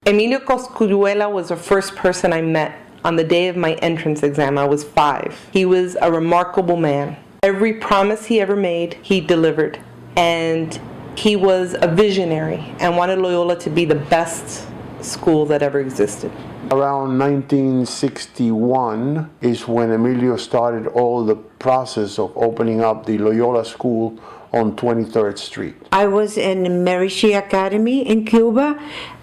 Emilio Cosculluela was the first person I met on the day of my entrance exam. I was 5. He was a remarkable man. Every promise he ever made, he delivered. And he was a visionary and wanted Loyola to be the best school that ever existed. Around 1961 is when Emilio started all the process of opening up the Loyola School on 23rd Street. I was in Merici Academy in Cuba,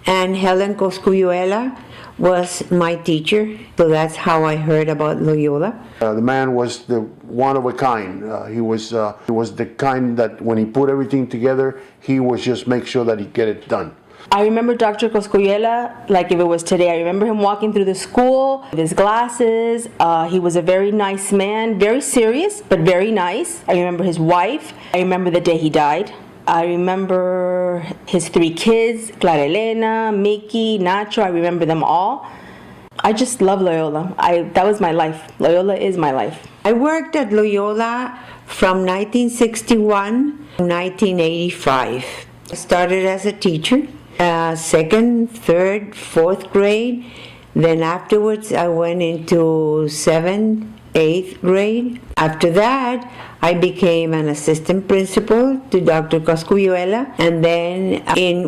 and Helen Cosculluela was my teacher, so that's how I heard about Loyola. The man was the one of a kind. He was the kind that when he put everything together, he was just make sure that he get it done. I remember Dr. Cosculluela like if it was today. I remember him walking through the school with his glasses. He was a very nice man, very serious, but very nice. I remember his wife. I remember the day he died. I remember his 3 kids, Clara Elena, Mickey, Nacho. I remember them all. I just love Loyola. That was my life. Loyola is my life. I worked at Loyola from 1961 to 1985. I started as a teacher. 2nd, 3rd, 4th grade. Then afterwards I went into 7th, 8th grade. After that, I became an assistant principal to Dr. Cosculluela. And then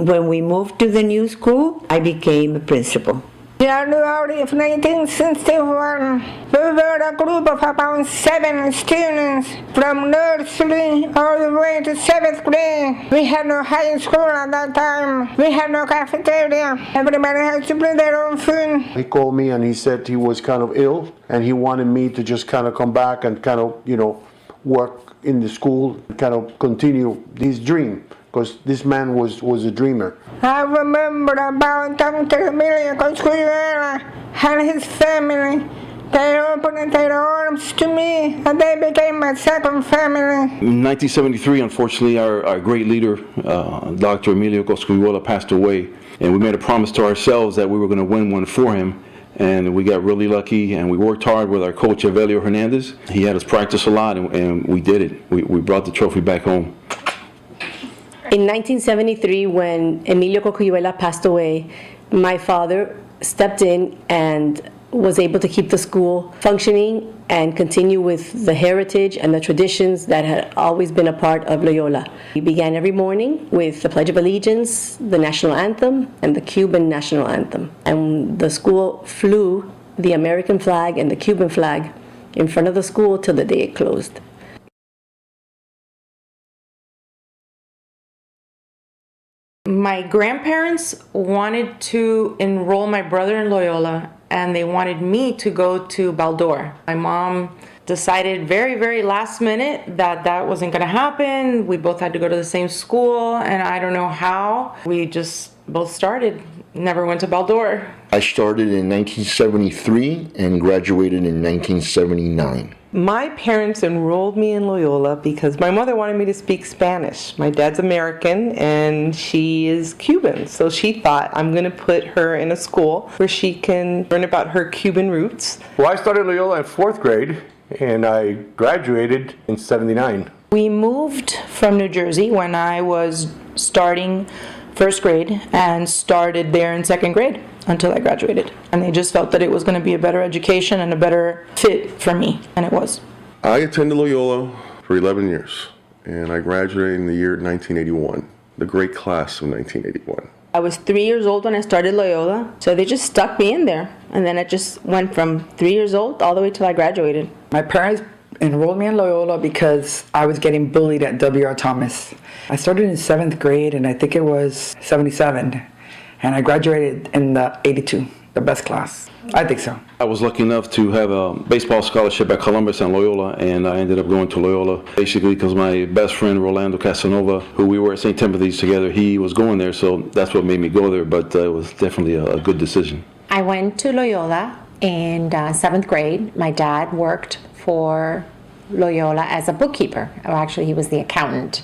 when we moved to the new school, I became a principal. January of 1961, we were a group of about 7 students from nursery all the way to 7th grade. We had no high school at that time. We had no cafeteria. Everybody had to bring their own food. He called me and he said he was kind of ill and he wanted me to just kind of come back and kind of, work in the school, kind of continue this dream. Because this man was a dreamer. I remember about Dr. Emilio Cosculluela and his family. They opened their arms to me and they became my second family. In 1973, unfortunately, our great leader, Dr. Emilio Cosculluela, passed away. And we made a promise to ourselves that we were going to win one for him. And we got really lucky, and we worked hard with our coach, Evelio Hernandez. He had us practice a lot, and we did it. We brought the trophy back home. In 1973, when Emilio Cosculluela passed away, my father stepped in and was able to keep the school functioning and continue with the heritage and the traditions that had always been a part of Loyola. We began every morning with the Pledge of Allegiance, the national anthem, and the Cuban national anthem. And the school flew the American flag and the Cuban flag in front of the school till the day it closed. My grandparents wanted to enroll my brother in Loyola, and they wanted me to go to Baldor. My mom decided very, very last minute that wasn't going to happen. We both had to go to the same school, and I don't know how. We just both started. Never went to Baldor. I started in 1973 and graduated in 1979. My parents enrolled me in Loyola because my mother wanted me to speak Spanish. My dad's American and she is Cuban, so she thought I'm going to put her in a school where she can learn about her Cuban roots. Well, I started Loyola in 4th grade and I graduated in 79. We moved from New Jersey when I was starting 1st grade and started there in 2nd grade until I graduated. And they just felt that it was going to be a better education and a better fit for me, and it was. I attended Loyola for 11 years, and I graduated in the year 1981, the great class of 1981. I was 3 years old when I started Loyola, so they just stuck me in there. And then it just went from 3 years old all the way till I graduated. My parents enrolled me in Loyola because I was getting bullied at W.R. Thomas. I started in 7th grade, and I think it was 77, and I graduated in the 82, the best class. I think so. I was lucky enough to have a baseball scholarship at Columbus and Loyola, and I ended up going to Loyola basically because my best friend, Rolando Casanova, who we were at St. Timothy's together, he was going there, so that's what made me go there, but it was definitely a good decision. I went to Loyola in 7th grade. My dad worked for Loyola as a bookkeeper, or actually he was the accountant.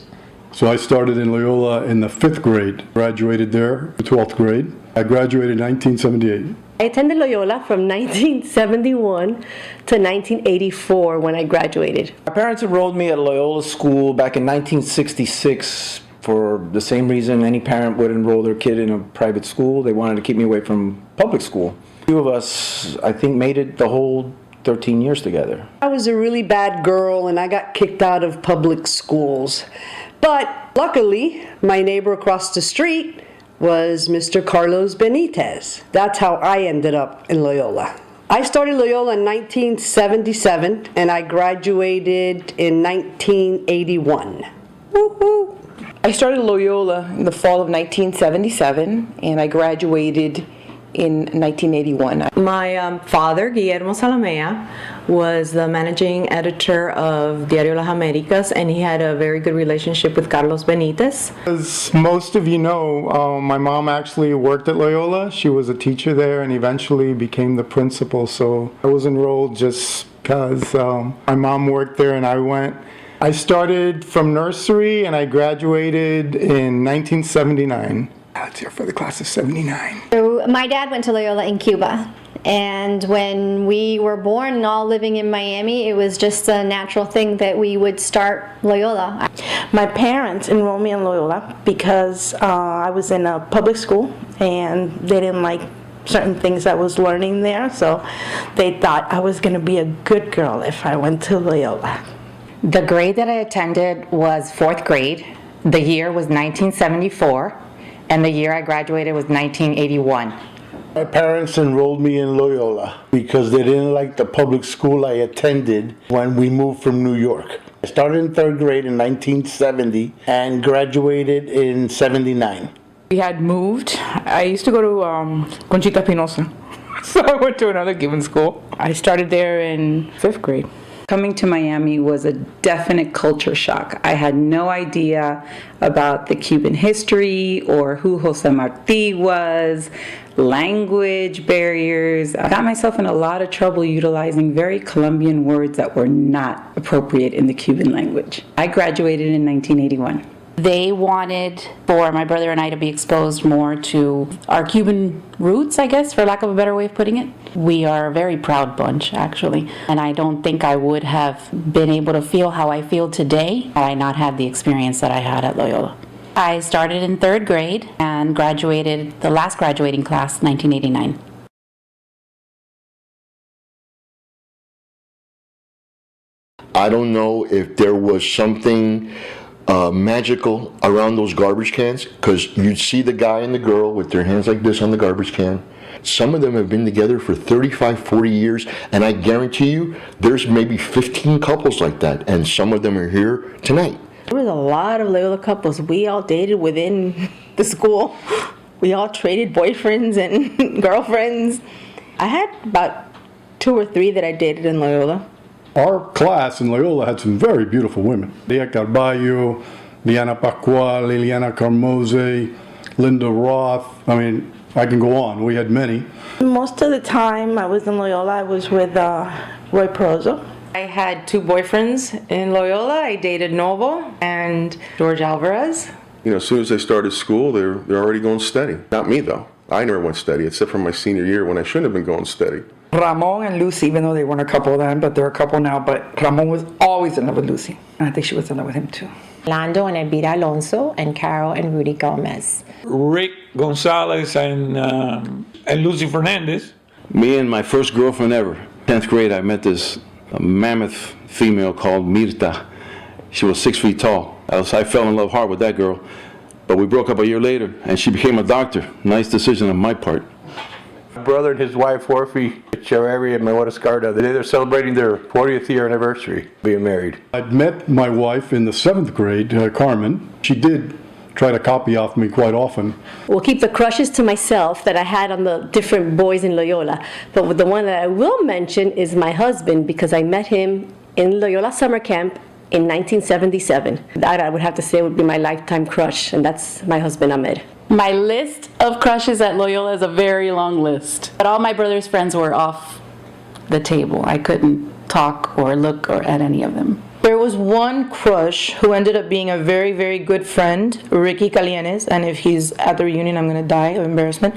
So I started in Loyola in the 5th grade, graduated there, 12th grade. I graduated in 1978. I attended Loyola from 1971 to 1984 when I graduated. My parents enrolled me at Loyola School back in 1966 For the same reason any parent would enroll their kid in a private school, they wanted to keep me away from public school. Two of us, I think, made it the whole 13 years together. I was a really bad girl and I got kicked out of public schools. But luckily, my neighbor across the street was Mr. Carlos Benitez. That's how I ended up in Loyola. I started Loyola in 1977 and I graduated in 1981. Woo-hoo. I started Loyola in the fall of 1977, and I graduated in 1981. My father, Guillermo Salamea, was the managing editor of Diario Las Américas, and he had a very good relationship with Carlos Benitez. As most of you know, my mom actually worked at Loyola. She was a teacher there and eventually became the principal. So I was enrolled just because my mom worked there and I went. I started from nursery and I graduated in 1979. That's here for the class of 79. So my dad went to Loyola in Cuba. And when we were born and all living in Miami, it was just a natural thing that we would start Loyola. My parents enrolled me in Loyola because I was in a public school and they didn't like certain things I was learning there. So they thought I was going to be a good girl if I went to Loyola. The grade that I attended was 4th grade. The year was 1974, and the year I graduated was 1981. My parents enrolled me in Loyola because they didn't like the public school I attended when we moved from New York. I started in 3rd grade in 1970 and graduated in 79. We had moved. I used to go to Conchita Espinosa, so I went to another Cuban school. I started there in 5th grade. Coming to Miami was a definite culture shock. I had no idea about the Cuban history or who Jose Marti was, language barriers. I got myself in a lot of trouble utilizing very Colombian words that were not appropriate in the Cuban language. I graduated in 1981. They wanted for my brother and I to be exposed more to our Cuban roots, I guess, for lack of a better way of putting it. We are a very proud bunch, actually, and I don't think I would have been able to feel how I feel today had I not had the experience that I had at Loyola. I started in 3rd grade and graduated, the last graduating class, 1989. I don't know if there was something magical around those garbage cans, because you'd see the guy and the girl with their hands like this on the garbage can. Some of them have been together for 35, 40 years, and I guarantee you there's maybe 15 couples like that, and some of them are here tonight. There was a lot of Loyola couples. We all dated within the school. We all traded boyfriends and girlfriends. I had about 2 or 3 that I dated in Loyola. Our class in Loyola had some very beautiful women. Dia Carballo, Diana Pascual, Liliana Carmose, Linda Roth. I mean, I can go on. We had many. Most of the time I was in Loyola, I was with Roy Perozo. I had 2 boyfriends in Loyola. I dated Novo and George Alvarez. You know, as soon as they started school, they're already going steady. Not me, though. I never went steady, except for my senior year when I shouldn't have been going steady. Ramon and Lucy, even though they weren't a couple then, but they're a couple now, but Ramon was always in love with Lucy. And I think she was in love with him too. Lando and Elvira Alonso, and Carol and Rudy Gomez. Rick Gonzalez and Lucy Fernandez. Me and my first girlfriend ever. 10th grade, I met this mammoth female called Mirta. She was 6 feet tall. I fell in love hard with that girl. But we broke up a year later, and she became a doctor. Nice decision on my part. My brother and his wife, Orphe Cherry and Manuela Scarda, they're celebrating their 40th year anniversary being married. I'd met my wife in the 7th grade, Carmen. She did try to copy off me quite often. We'll keep the crushes to myself that I had on the different boys in Loyola. But with the one that I will mention is my husband, because I met him in Loyola summer camp in 1977. That I would have to say would be my lifetime crush, and that's my husband, Ahmed. My list of crushes at Loyola is a very long list. But all my brother's friends were off the table. I couldn't talk or look at any of them. There was one crush who ended up being a very, very good friend, Ricky Calienes, and if he's at the reunion, I'm going to die of embarrassment.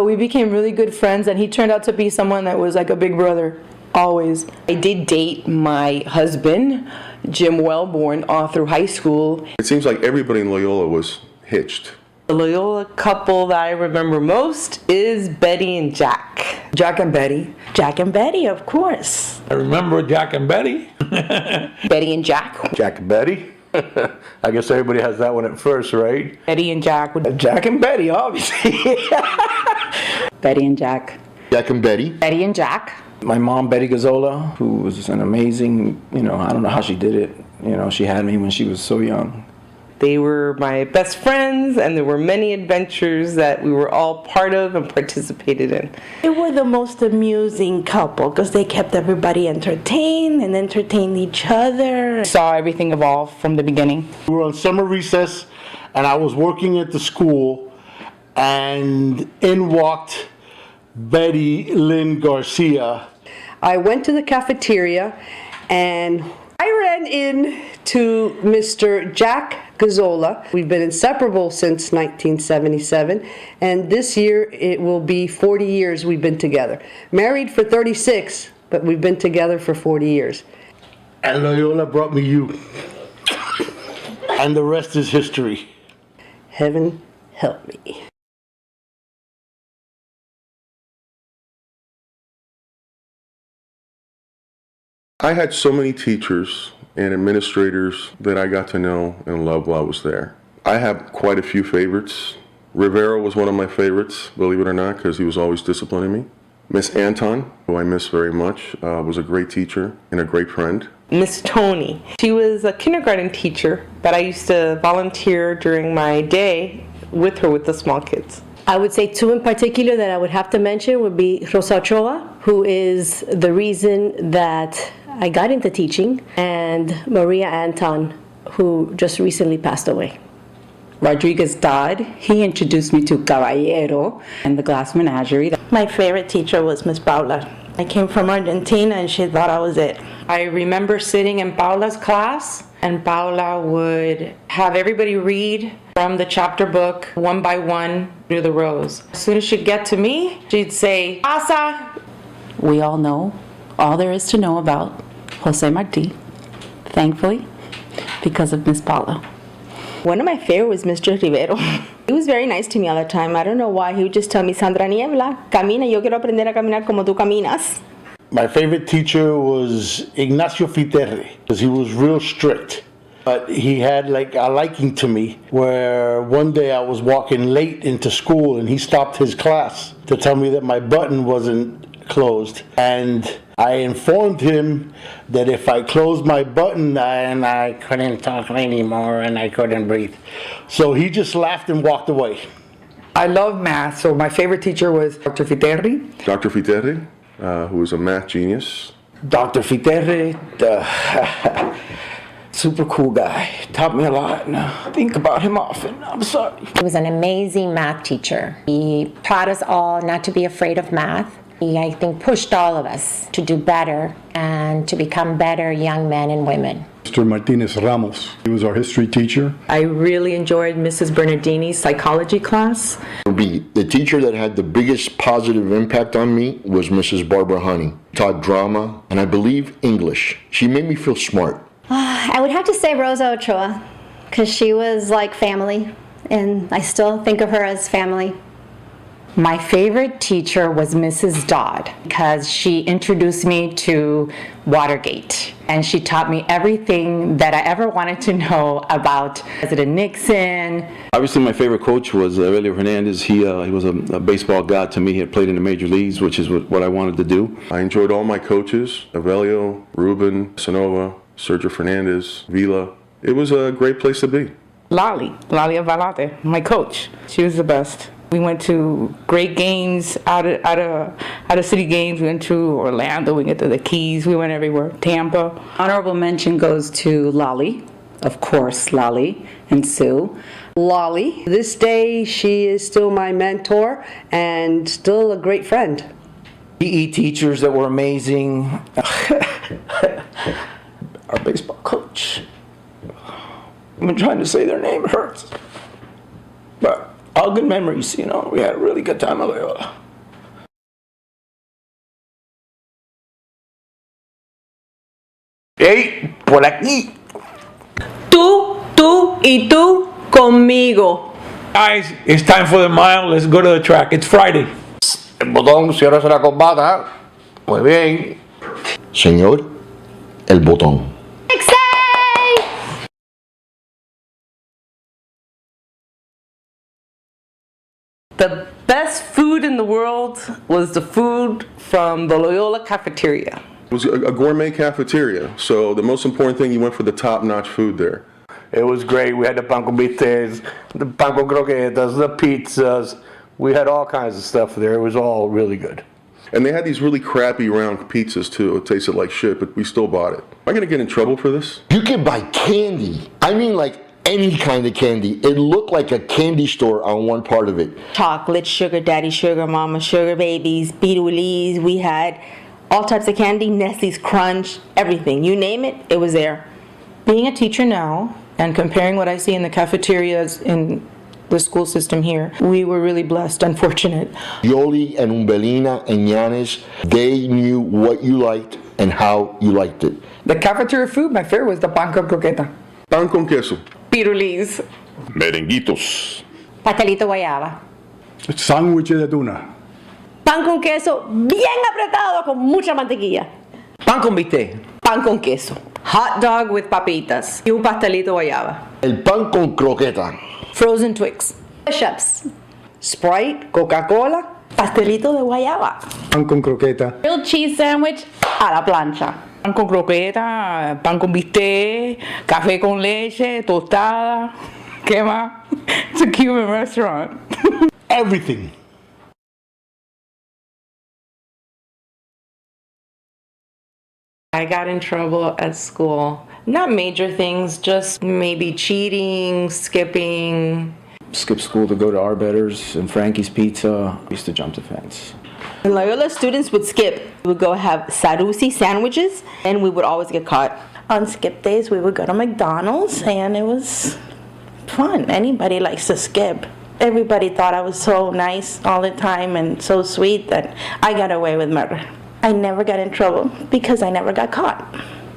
We became really good friends, and he turned out to be someone that was like a big brother Always. I did date my husband, Jim Wellborn, all through high school. It seems like everybody in Loyola was hitched. The Loyola couple that I remember most is Betty and Jack. Jack and Betty. Jack and Betty, of course. I remember Jack and Betty. Betty and Jack. Jack and Betty. I guess everybody has that one at first, right? Betty and Jack. Jack and Betty, obviously. Betty and Jack. Jack and Betty. Betty and Jack. My mom, Betty Gazzola, who was an amazing, I don't know how she did it. She had me when she was so young. They were my best friends, and there were many adventures that we were all part of and participated in. They were the most amusing couple because they kept everybody entertained and entertained each other. Saw everything evolve from the beginning. We were on summer recess, and I was working at the school, and in walked Betty Lynn Garcia. I went to the cafeteria and I ran into Mr. Jack Gazzola. We've been inseparable since 1977, and this year it will be 40 years we've been together. Married for 36, but we've been together for 40 years. And Loyola brought me you. And the rest is history. Heaven help me. I had so many teachers and administrators that I got to know and love while I was there. I have quite a few favorites. Rivera was one of my favorites, believe it or not, because he was always disciplining me. Miss Anton, who I miss very much, was a great teacher and a great friend. Miss Tony. She was a kindergarten teacher, but I used to volunteer during my day with her with the small kids. I would say two in particular that I would have to mention would be Rosa Ochoa, who is the reason that I got into teaching, and Maria Anton, who just recently passed away. Rodriguez Dodd, he introduced me to Caballero and the Glass Menagerie. My favorite teacher was Miss Paula. I came from Argentina and she thought I was it. I remember sitting in Paula's class, and Paula would have everybody read from the chapter book one by one through the rows. As soon as she'd get to me, she'd say, "Asa." We all know all there is to know about Jose Marti, thankfully, because of Miss Paula. One of my favorite was Mr. Rivero. He was very nice to me all the time. I don't know why. He would just tell me, Sandra Niebla, camina, yo quiero aprender a caminar como tú caminas. My favorite teacher was Ignacio Fiterri, because he was real strict. But he had like a liking to me, where one day I was walking late into school and he stopped his class to tell me that my button wasn't closed. And I informed him that if I closed my button and I couldn't talk anymore and I couldn't breathe. So he just laughed and walked away. I love math, so my favorite teacher was Dr. Fiterri. Dr. Fiterri, who was a math genius. Dr. Fiterri, super cool guy, taught me a lot, and I think about him often. I'm sorry. He was an amazing math teacher. He taught us all not to be afraid of math. He, I think, pushed all of us to do better and to become better young men and women. Mr. Martinez Ramos, he was our history teacher. I really enjoyed Mrs. Bernardini's psychology class. The teacher that had the biggest positive impact on me was Mrs. Barbara Honey. Taught drama and I believe English. She made me feel smart. I would have to say Rosa Ochoa, because she was like family, and I still think of her as family. My favorite teacher was Mrs. Dodd because she introduced me to Watergate, and she taught me everything that I ever wanted to know about President Nixon. Obviously, my favorite coach was Aurelio Hernandez. He was a baseball god to me. He had played in the major leagues, which is what I wanted to do. I enjoyed all my coaches, Aurelio, Ruben, Sanova, Sergio Fernandez, Vila. It was a great place to be. Lalia Valate, my coach. She was the best. We went to great games, out of city games. We went to Orlando, we went to the Keys, we went everywhere, Tampa. Honorable mention goes to Lali, of course, Lali and Sue. Lolly. This day, she is still my mentor and still a great friend. PE teachers that were amazing. Our baseball coach. I've been trying to say their name, it hurts. But all good memories, we had a really good time at Loyola. Hey, por aquí. Tú y tú conmigo. Guys, it's time for the mile. Let's go to the track. It's Friday. El botón, si ahora se la combata. Muy bien. Señor, el botón. The best food in the world was the food from the Loyola cafeteria. It was a gourmet cafeteria, so the most important thing, you went for the top-notch food there. It was great. We had the pan con bites, the pan con croquetas, the pizzas. We had all kinds of stuff there. It was all really good. And they had these really crappy round pizzas too. It tasted like shit, but we still bought it. Am I gonna get in trouble for this? You can buy candy. I mean, like any kind of candy. It looked like a candy store on one part of it. Chocolate, sugar daddy, sugar mama, sugar babies, Beetlejuice. We had all types of candy, Nestle's Crunch, everything. You name it, it was there. Being a teacher now and comparing what I see in the cafeterias in the school system here, we were really blessed and fortunate. Yoli and Umbelina and Yanis, they knew what you liked and how you liked it. The cafeteria food, my favorite was the pan con croqueta. Pan con queso. Pirulis. Merenguitos. Pastelito guayaba. Sándwiches de tuna. Pan con queso bien apretado con mucha mantequilla. Pan con bistec. Pan con queso. Hot dog with papitas. Y un pastelito guayaba. El pan con croqueta. Frozen Twix. Push-ups. Sprite, Coca-Cola. Pastelito de guayaba. Pan con croqueta. Grilled cheese sandwich a la plancha. Pan con croqueta, pan con bistec, café con leche, tostada. ¿Qué más? It's a Cuban restaurant. Everything. I got in trouble at school. Not major things, just maybe cheating, skipping. Skip school to go to Arbetter's and Frankie's Pizza. Used to jump the fence. And Loyola students would skip. We would go have Sarusi sandwiches, and we would always get caught. On skip days, we would go to McDonald's, and it was fun. Anybody likes to skip. Everybody thought I was so nice all the time and so sweet that I got away with murder. I never got in trouble because I never got caught.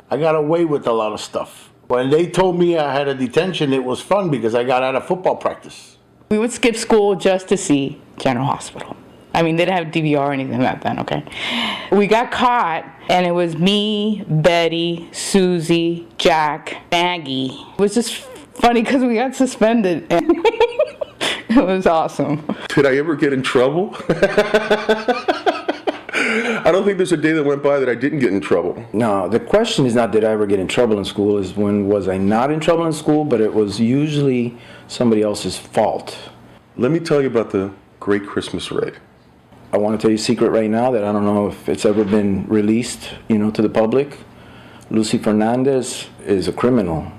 I got away with a lot of stuff. When they told me I had a detention, it was fun because I got out of football practice. We would skip school just to see General Hospital. I mean, they didn't have DVR or anything back then, okay? We got caught, and it was me, Betty, Susie, Jack, Maggie. It was just funny because we got suspended. It was awesome. Did I ever get in trouble? I don't think there's a day that went by that I didn't get in trouble. No, the question is not did I ever get in trouble in school, is when was I not in trouble in school, but it was usually somebody else's fault. Let me tell you about the Great Christmas Raid. I want to tell you a secret right now that I don't know if it's ever been released, to the public. Lucy Fernandez is a criminal.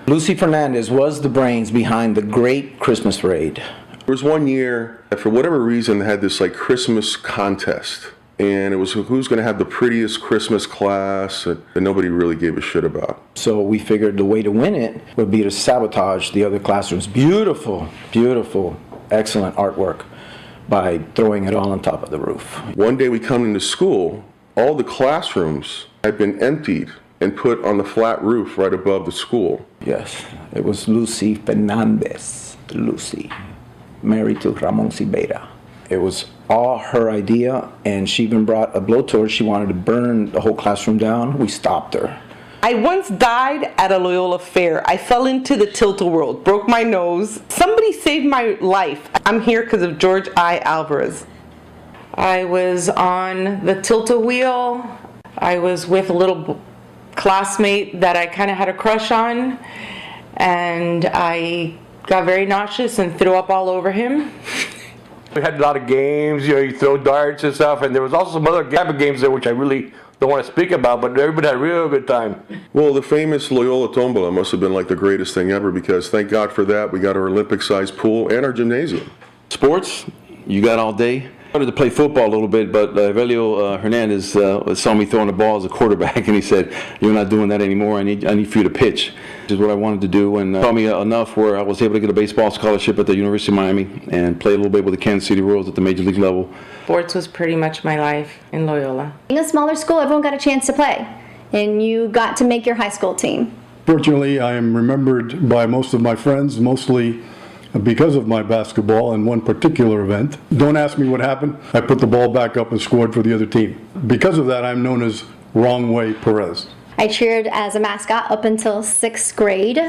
Lucy Fernandez was the brains behind the Great Christmas Raid. There was one year, for whatever reason, they had this Christmas contest. And it was who's going to have the prettiest Christmas class that nobody really gave a shit about. So we figured the way to win it would be to sabotage the other classrooms. Beautiful, beautiful, excellent artwork by throwing it all on top of the roof. One day we come into school, all the classrooms had been emptied and put on the flat roof right above the school. Yes, it was Lucy Fernandez, Lucy, married to Ramon Silveira. It was all her idea, and she even brought a blowtorch. She wanted to burn the whole classroom down. We stopped her. I once died at a Loyola fair. I fell into the tilt-a-whirl, broke my nose. Somebody saved my life. I'm here because of George I. Alvarez. I was on the tilt-a-wheel. I was with a little classmate that I kind of had a crush on, and I got very nauseous and threw up all over him. We had a lot of games, you throw darts and stuff, and there was also some other type of games there which I really don't want to speak about, but everybody had a real good time. Well, the famous Loyola Tombola must have been the greatest thing ever, because thank God for that, we got our Olympic-sized pool and our gymnasium. Sports, you got all day. I wanted to play football a little bit, but Evelio Hernandez saw me throwing the ball as a quarterback, and he said, "You're not doing that anymore. I need for you to pitch." This is what I wanted to do, and taught me enough where I was able to get a baseball scholarship at the University of Miami and play a little bit with the Kansas City Royals at the major league level. Sports was pretty much my life in Loyola. In a smaller school, everyone got a chance to play. and you got to make your high school team. Fortunately, I am remembered by most of my friends, mostly because of my basketball in one particular event. Don't ask me what happened. I put the ball back up and scored for the other team. Because of that, I'm known as Wrong Way Perez. I cheered as a mascot up until 6th grade,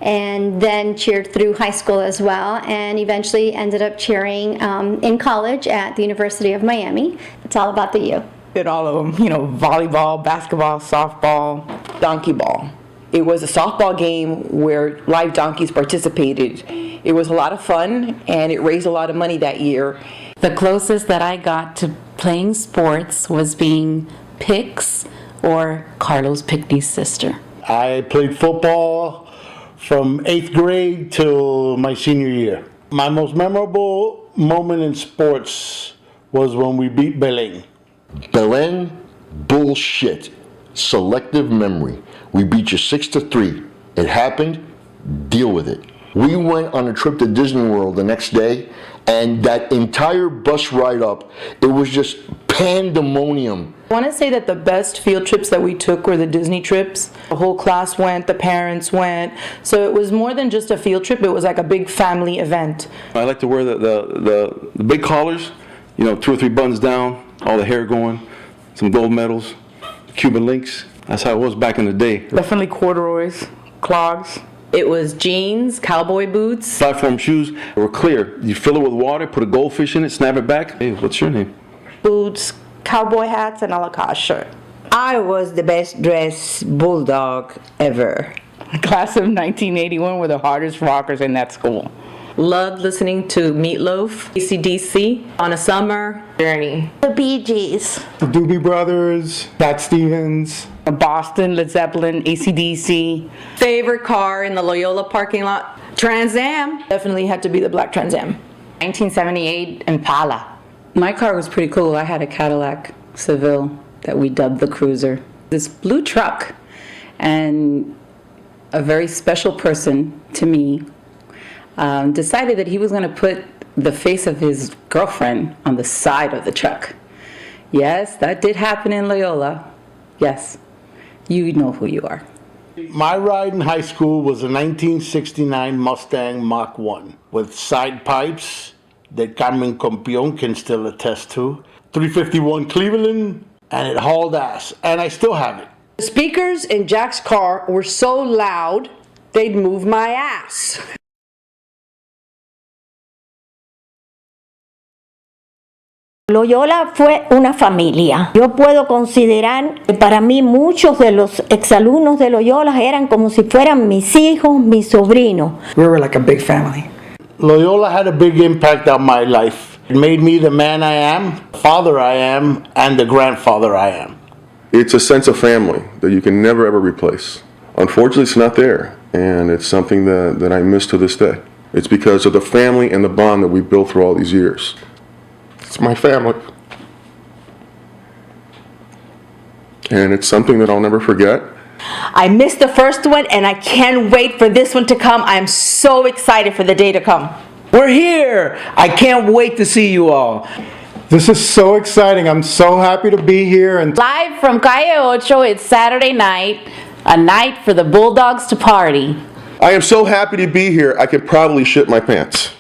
and then cheered through high school as well, and eventually ended up cheering in college at the University of Miami. It's all about the U. Did all of them, volleyball, basketball, softball, donkey ball. It was a softball game where live donkeys participated. It was a lot of fun, and it raised a lot of money that year. The closest that I got to playing sports was being Pix, or Carlos Pickney's sister. I played football from 8th grade till my senior year. My most memorable moment in sports was when we beat Belen. Belen, bullshit. Selective memory. We beat you 6-3. It happened. Deal with it. We went on a trip to Disney World the next day, and that entire bus ride up, it was just pandemonium. I want to say that the best field trips that we took were the Disney trips. The whole class went, the parents went, so it was more than just a field trip, it was like a big family event. I like to wear the big collars, 2 or 3 buttons down, all the hair going, some gold medals, Cuban links. That's how it was back in the day. Definitely corduroys, clogs. It was jeans, cowboy boots. Platform shoes were clear. You fill it with water, put a goldfish in it, snap it back. Hey, what's your name? Boots, cowboy hats, and a Lacoste shirt. I was the best dressed bulldog ever. The class of 1981 were the hardest rockers in that school. Loved listening to Meatloaf, AC/DC, On a Summer Journey. The Bee Gees. The Doobie Brothers, Cat Stevens. Boston, Led Zeppelin, AC/DC. Favorite car in the Loyola parking lot? Trans Am. Definitely had to be the black Trans Am. 1978 Impala. My car was pretty cool. I had a Cadillac Seville that we dubbed the Cruiser. This blue truck, and a very special person to me decided that he was going to put the face of his girlfriend on the side of the truck. Yes, that did happen in Loyola. Yes, you know who you are. My ride in high school was a 1969 Mustang Mach 1 with side pipes that Carmen Compion can still attest to. 351 Cleveland, and it hauled ass, and I still have it. The speakers in Jack's car were so loud, they'd move my ass. Loyola fue una familia. Yo puedo considerar que para mí muchos de los exalumnos de Loyola eran como si fueran mis hijos, mis sobrinos. We were like a big family. Loyola had a big impact on my life. It made me the man I am, father I am, and the grandfather I am. It's a sense of family that you can never ever replace. Unfortunately, it's not there, and it's something that I miss to this day. It's because of the family and the bond that we built through all these years. It's my family. And it's something that I'll never forget. I missed the first one, and I can't wait for this one to come. I'm so excited for the day to come. We're here! I can't wait to see you all. This is so exciting. I'm so happy to be here. And Live from Calle Ocho, it's Saturday night, a night for the Bulldogs to party. I am so happy to be here, I could probably shit my pants.